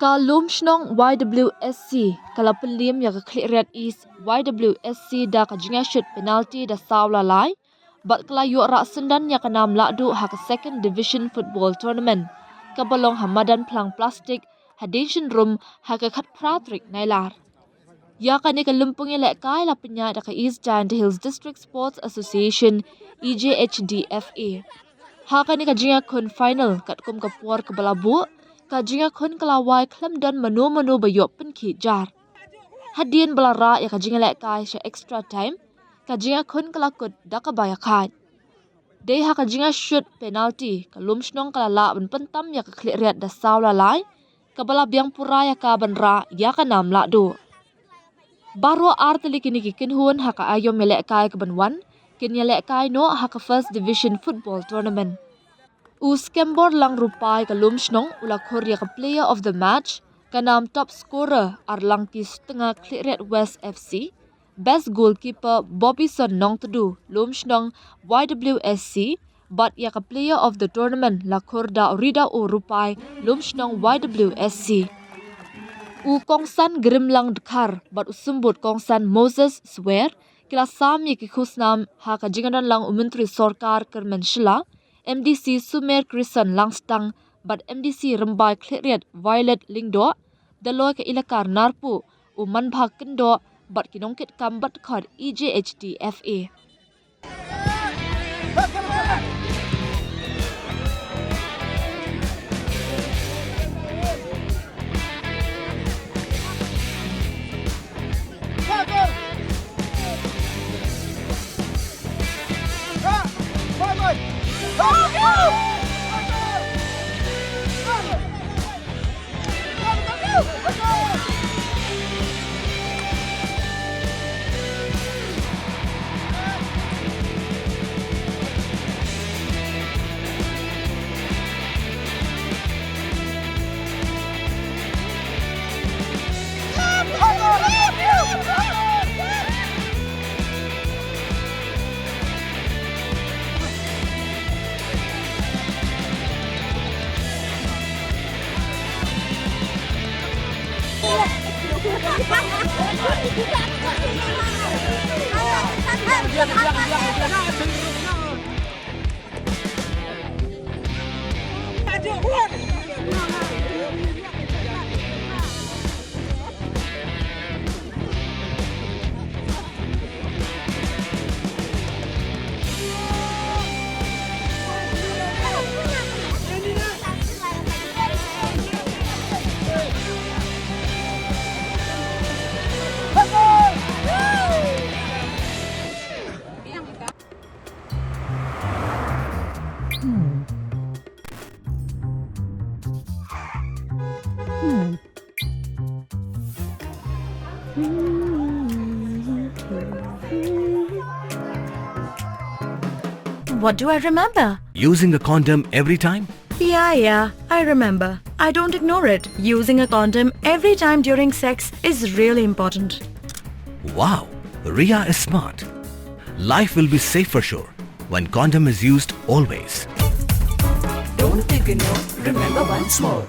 Ka Lumshnong YWSC kala pelim ya ka Clear East YWSC da ka jinga shoot penalty da sawla lai bat kala yu ra sendan ya ka nam lahduh haka second division football tournament ka balong hamadan plang plastik hadation room haka khat pratrik nailar ya ka ni ka lumpung ya lek kai la penya da ka East Giant Hills District Sports Association EJHDFA haka ni ka jinga kun final kat kum ka puar ka balabu ka jinga khun kalawai klam dan manu bayop pen ki jar hadien belara ya ka jinga lek kai sha extra time ka jinga khun kalakut da ka baya khat dei ha ka jinga shoot penalty ka Lumshnong kala la ban pentam ya ka Clear da sawla lai ka bala biang pura ya ka ban ra ya ka nam lahduh baro arteli kini ki kinhun ha ka ayom lek kai ka ban wan kin ya lek kai no ha ka first division football tournament Uskembor lang rupai ka Lumshnong ula Korea ka player of the match kanam top scorer arlang ki setengah Clear West FC best goalkeeper Bobbyson Nong Tedu Lumshnong YWSC but ya ka player of the tournament la Korda Rida u rupai Lumshnong YWSC u kongsan grimlang dekhar but usumbut kongsan Moses swear kila sami ki khusnam ha ka jingadan lang umentri sorkar kermen shila MDC Sumer Krison Langstang but MDC Rembai Clear Violet Lingdo daloi ke ilakar narpu uman bhag kendo but kinongkit kambat khad EJHDFA What do I remember? Using a condom every time? Yeah, I remember. I don't ignore it. Using a condom every time during sex is really important. Wow, Ria is smart. Life will be safe for sure when condom is used always. Don't think no, remember once more.